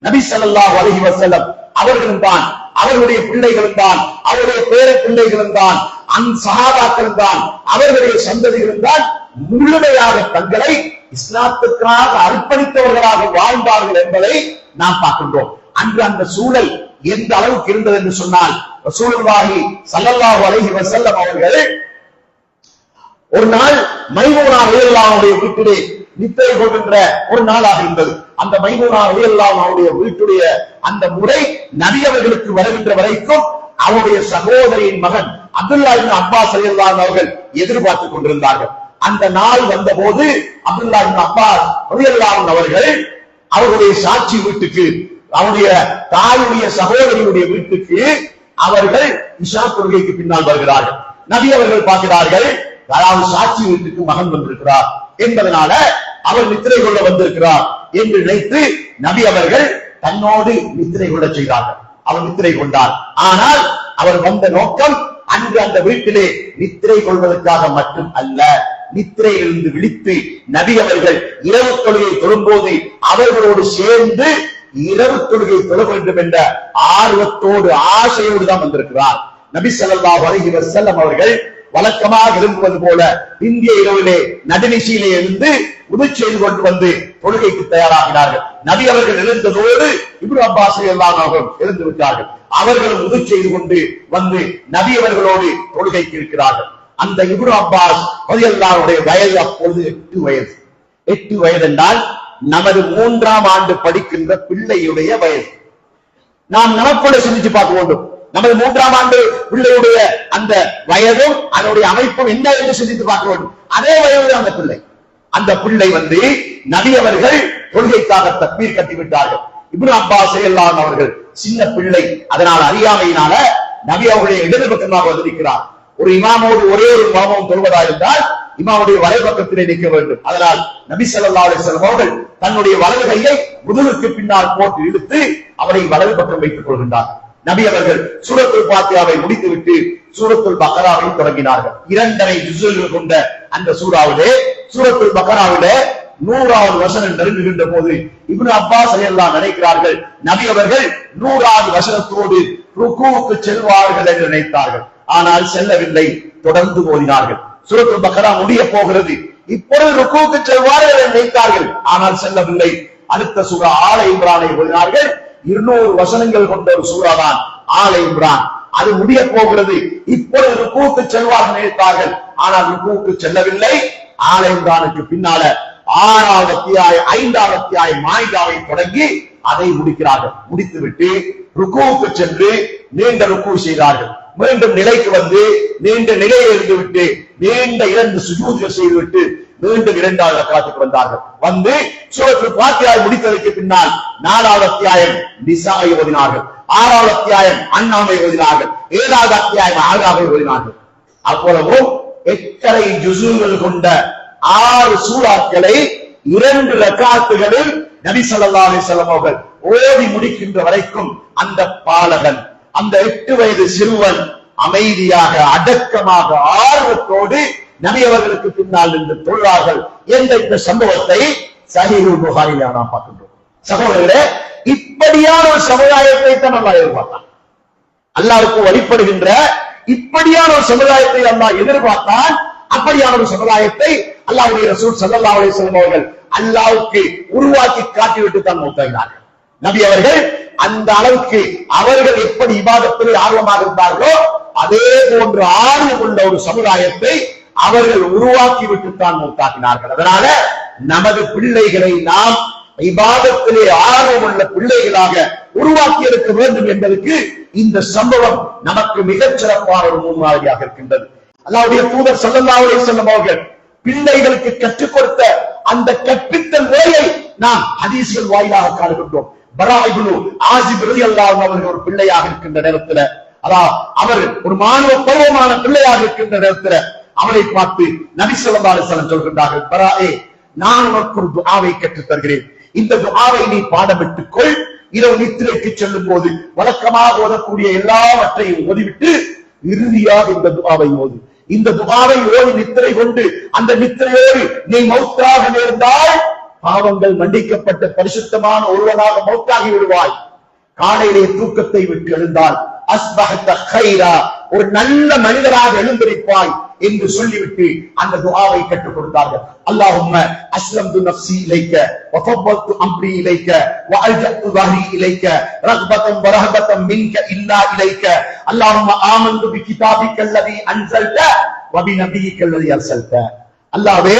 நபி ஸல்லல்லாஹு அலைஹி வஸல்லம் அவர்களும் தான், அவர்களுடைய பிள்ளைகளும் தான், அவருடைய பேர பிள்ளைகளும் தான், அந்த சஹாபாக்களும் தான், அவர்களுடைய சந்ததிகளும் தான் முழுமையாக தங்களை இஸ்லாத்துக்காக அர்ப்பணித்தவர்களாக வாழ்ந்தார்கள் என்பதை நாம் பார்க்கின்றோம். அன்று அந்த சூழல் எந்த அளவுக்கு இருந்தது என்று சொன்னால், ரசூலுல்லாஹி ஸல்லல்லாஹு அலைஹி வஸல்லம் அவர்கள் ஒரு நாள் மைமூனா ரலியல்லாஹு அன்ஹா வீட்டிலே நித்திரை கொள்கின்ற ஒரு நாளாக இருந்தது. அந்த மைமூனா ரலியல்லாஹு அன்ஹா வீட்டுடைய அந்த முறை நபி அவர்களுக்கு வருகின்ற வரைக்கும் அவருடைய சகோதரியின் மகன் அப்துல்லா இப்னு அப்பாஸ் ரலியல்லாஹு அன்ஹு அவர்கள் எதிர்பார்த்துக் கொண்டிருந்தார்கள். அந்த நாள் வந்த போது அப்துல்லா இப்னு அப்பாஸ் ரலியல்லாஹு அன்ஹு அவர்கள் அவருடைய சாட்சி வீட்டுக்கு, அவருடைய தாயுடைய சகோதரியுடைய வீட்டுக்கு அவர்கள் இஷா தொழுகைக்கு பின்னால் வருகிறார்கள். நபி அவர்கள் பார்க்கிறார்கள், அதாவது சாட்சி வீட்டுக்கு மகன் வந்திருக்கிறார் என்பதனால அவர் நித்திரை கொள்ள வந்திருக்கிறார் என்று நினைத்து நபி அவர்கள் தன்னோடு நித்திரை கொள்ள செய்தார்கள். அவர் நித்திரை கொண்டார். ஆனால் அவர் வந்த நோக்கம் அன்று அந்த வீட்டிலே நித்திரை கொள்வதற்காக மட்டும் அல்ல, நித்திரையிலிருந்து விழித்து நபி அவர்கள் இரவு தொழுகை தொழும்போது அவர்களோடு சேர்ந்து இரவு தொழுகை தொழ வேண்டும் என்ற ஆர்வத்தோடு ஆசையோடு தான் வந்திருக்கிறார். நபி ஸல்லல்லாஹு அலைஹி வஸல்லம் அவர்கள் வழக்கமாக எழும்புவது போல இந்திய இரவிலே நடுநிசையிலே இருந்து உது செய்து கொண்டு வந்து தொழுகைக்கு தயாராகினார்கள். நபி அவர்கள் எழுந்ததோடு இப்னு அப்பாஸ் ரலியல்லாஹு அன்ஹு எழுந்து விட்டார்கள். அவர்களும் உது செய்து கொண்டு வந்து நபி அவர்களோடு தொழுகைக்கு இருக்கிறார்கள். அந்த இப்னு அப்பாஸ் ரலியல்லாஹு அன்ஹுடைய வயது அப்பொழுது 8 வயது. 8 வயது என்றால் நமது 3ஆம் ஆண்டு படிக்கின்ற பிள்ளையுடைய வயது. நாம் நமக்குள்ள சிந்திச்சு பார்க்க வேண்டும். நமது 3ஆம் ஆண்டு பிள்ளையுடைய அந்த வயதும் அதனுடைய அமைப்பும் என்ன என்று சிந்தித்து பார்க்க வேண்டும். அதே வயது அந்த பிள்ளை. அந்த பிள்ளை வந்து நபி அவர்கள் தொழுகைக்காக தக்பீர் கட்டிவிட்டார்கள். இப்னு அப்பாஸ் ரலியல்லாஹு அன்ஹு அவர்கள் சின்ன பிள்ளை, அதனால் அறியாமையினால நபி அவர்களுடைய இடது பக்கமாக வந்திருக்கிறார். ஒரு இமாமோடு ஒரே ஒரு இமாமும் தொழுவதா இருந்தால் இமாமுடைய வலைப்பக்கத்திலே நிற்க வேண்டும். அதனால் நபி ஸல்லல்லாஹு அலைஹி வஸல்லம் அவர்கள் தன்னுடைய வலது கையை முதுகுக்கு பின்னால் போட்டு இழுத்து அவரை வலது பக்கம் வைத்துக் கொள்கின்றார். நபி அவர்கள் சூரத்துல் ஃபாத்திஹாவை முடித்துவிட்டு சூரத்துல் பக்ராவை தொடங்கினார்கள். 2.5 ஜுஸ்கள் கொண்ட அந்த சூறாவிலே, சூரத்துல் பக்ராவிலே 100வது வசனம் நெருங்குகின்ற போது இப்னு அப்பாஸ் ரலியல்லாஹு நினைக்கிறார்கள், நபி அவர்கள் 100வது வசனத்தோடு ருக்கூவுக்கு செல்வார்கள் என்று நினைத்தார்கள். ஆனால் செல்லவில்லை, தொடர்ந்து ஓதினார்கள். சூரத்துல் பக்ரா முடிய போகிறது, இப்பொழுது ருக்கூவுக்கு செல்வார்கள் என்று நினைத்தார்கள், ஆனால் செல்லவில்லை. அடுத்த சூரா ஆல இம்ரானை ஓதினார்கள். 200 வசனங்கள் கொண்ட ஒரு சூரா தான் ஆல இம்ரான். அது முடிய போகிறது, இப்பொழுது ருக்கூவுக்கு செல்வார்கள் நினைத்தார்கள், ஆனால் ருக்கூவுக்கு செல்லவில்லை. ஆல இம்ரானுக்கு பின்னால 6வது அத்தியாயம் 5வது அத்தியாயம் மாயிதாவை தொடங்கி அதை முடிக்கிறார்கள். முடித்துவிட்டு ருக்கூவுக்கு சென்று நீண்ட ருக்கு செய்தார்கள். மீண்டும் நிலைக்கு வந்து நீண்ட நிலையை இருந்துவிட்டு நீண்ட 2 சுஜூதுகள் செய்துவிட்டு மீண்டும் 2வது ரக்காத்துக்கு வந்தார்கள். வந்து சூரத்துல் ஃபாத்திஹா முடித்ததற்கு பின்னால் 4வது அத்தியாயம் நிசாயை ஓதினார்கள், 6வது அத்தியாயம் அன்ஆமை ஓதினார்கள், 7வது அத்தியாயம் ஆகாவை ஓதினார்கள். அவ்வளவும் 8.5 ஜுஸுகள் கொண்ட 6 சூறாக்களை 2 ரக்காத்துகளில் நபி ஸல்லல்லாஹு அலைஹி வஸல்லம் அவர்கள் ஓதி முடிக்கின்ற வரைக்கும் அந்த பாலகன், அந்த 8 வயது சிறுவன் அமைதியாக அடக்கமாக ஆர்வத்தோடு நபி அவர்களுக்கு பின்னால் நின்று தொழுவார்கள் என்ற இந்த சம்பவத்தை சஹீஹுல் புகாரியிலே நாம் பார்க்கின்றோம். சகோதரர்களே, இப்படியான ஒரு சமுதாயத்தை தான் அல்லாஹ் எதிர்பார்த்தான். அல்லாஹ்வுக்கு வழிபடுகின்ற இப்படியான ஒரு சமுதாயத்தை அல்லாஹ் எதிர்பார்த்தான். அப்படியான ஒரு சமுதாயத்தை அல்லாஹ்வுடைய ரசூல் ஸல்லல்லாஹு அலைஹி வஸல்லம் அவர்கள் அல்லாஹ்வுக்கு உருவாக்கி காட்டிவிட்டு தான் மௌத்தாகினார்கள். நபி அவர்கள் அந்த அளவுக்கு அவர்கள் எப்படி இபாதத்தில் ஆர்வமாக இருந்தார்களோ அதே போன்ற ஆர்வம் உள்ள ஒரு சமுதாயத்தை அவர்கள் உருவாக்கி விட்டுத்தான் மௌத்தாக்கினார்கள். அதனால நமது பிள்ளைகளை நாம் இபாதத்திலே ஆர்வம் உள்ள பிள்ளைகளாக உருவாக்கி இருக்க வேண்டும் என்பதற்கு இந்த சம்பவம் நமக்கு மிகச் சிறப்பான ஒரு முன்மாதிரியாக இருக்கின்றது. அல்லாஹ்வுடைய தூதர் ஸல்லல்லாஹு அலைஹி வஸல்லம் அவர்கள் பிள்ளைகளுக்கு கற்றுக் கொடுத்த அந்த கற்பித்தல் முறையை நாம் ஹதீஸ்கள் வாயிலாக காணுகின்றோம். பரா இப்னு ஆசிப் ரலியல்லாஹு அன்ஹு அவர்கள் ஒரு பிள்ளையாக இருக்கின்ற நேரத்துல, அவர் ஒரு மாணவ பருவமான பிள்ளையாக இருக்கின்ற நேரத்துல அவரை பார்த்து நபி ஸல்லல்லாஹு அலைஹி வஸல்லம் சொல்கின்றார்கள், பராஏ, நான் உனக்கு ஒரு துஆவை கற்றுத் தருகிறேன், இந்த துஆவை நீ பாடமிட்டுக் கொள். இரவு நித்திரைக்கு செல்லும் போது வழக்கமாக ஓதக்கூடிய எல்லாவற்றையும் ஓதிவிட்டு இறுதியாக இந்த துஆவை ஓது. இந்த துஆவை ஓதி நித்திரை கொண்டு அந்த நித்திரையோடு நீ மௌத்தாக நேர்ந்தால் பாவங்கள் மன்னிக்கப்பட்ட பரிசுத்தமான ஒருவனாக மௌத்தாகி விடுவாய். காலையிலே தூக்கத்தை விட்டு எழுந்தால் அஸ்பஹத கைரா, ஒரு நல்ல மனிதராக எழுந்திருப்பாய் என்று சொல்லிவிட்டு அந்த துஆவை கற்றுக் கொடுத்தார்கள். அல்லாஹும்ம அஸ்லம்து நஃப்ஸி இலைக்க வஃபவ்வல்து அம்ரி இலைக்க வஅல்ஜஅது ظهري இலைக்க ரக்பதன் வரஹபதன் மின்க இல்லா இலைக்க அல்லாஹும்ம ஆமன்து பிகிதாபிக அல்லதி அன்ஸல்த வபிநபியிக அல்லதி அர்ஸல்த. அல்லாஹ்வே,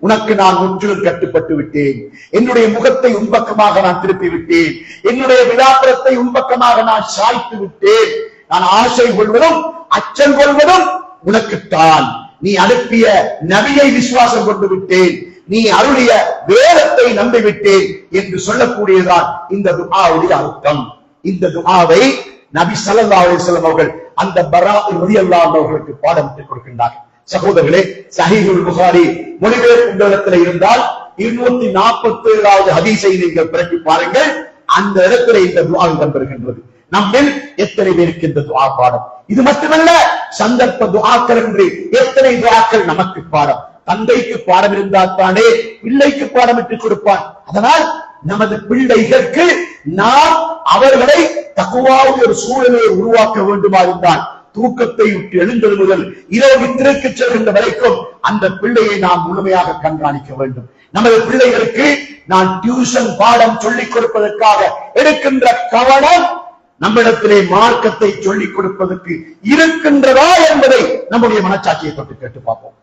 உனக்கு நான் முற்றிலும் கட்டுப்பட்டு விட்டேன். என்னுடைய முகத்தை உன்பக்கமாக நான் திருப்பி விட்டேன். என்னுடைய விலாபரத்தை உன்பக்கமாக நான் சாய்த்து விட்டேன். நான் ஆசை கொள்வதும் அச்சம் கொள்வதும் உனக்குத்தான். நீ அனுப்பிய நபியை விசுவாசம் கொண்டு விட்டேன். நீ அருளிய வேதத்தை நம்பிவிட்டேன் என்று சொல்லக்கூடியதான் இந்த துஆவுடைய அர்த்தம். இந்த துஆவை நபி ஸல்லல்லாஹு அலைஹி வஸல்லம் அவர்கள் அந்த பரா ரலியல்லாஹு அன்ஹு அவர்களுக்கு பாடமிட்டுக் கொடுக்கின்றார்கள். சகோதரர்களே, ஸஹீஹுல் புகாரி மொழிபெயர்ப்பு இடத்துல இருந்தால் 247வது ஹதீஸை நீங்கள் பிரட்டி பாருங்கள். அந்த இடத்துல இந்த துஆ இடம்பெறுகின்றது. நம்மில் எத்தனை பேருக்கு இந்த துஆ பாடம்? இது மட்டுமல்ல, சந்தர்ப்ப துஆக்கள் என்று எத்தனை துஆக்கள் நமக்கு பாடம். தந்தைக்கு பாடம் இருந்தால் தானே பிள்ளைக்கு பாடமிட்டுக் கொடுப்பான். அதனால் நமது பிள்ளைகளுக்கு நாம் அவர்களை தக்வாவுடைய ஒரு சூழலை உருவாக்க வேண்டுமா இருந்தால் தூக்கத்தை விட்டு எழுந்தது முதல் இரவு நித்திரைக்கு செல்கின்ற வரைக்கும் அந்த பிள்ளையை நாம் முழுமையாக கண்காணிக்க வேண்டும். நமது பிள்ளைகளுக்கு நான் டியூஷன் பாடம் சொல்லிக் கொடுப்பதற்காக எடுக்கின்ற கவனம் நம்மிடத்திலே மார்க்கத்தை சொல்லிக் கொடுப்பதற்கு இருக்கின்றதா என்பதை நம்முடைய மனச்சாட்சியை தொட்டு கேட்டு பார்ப்போம்.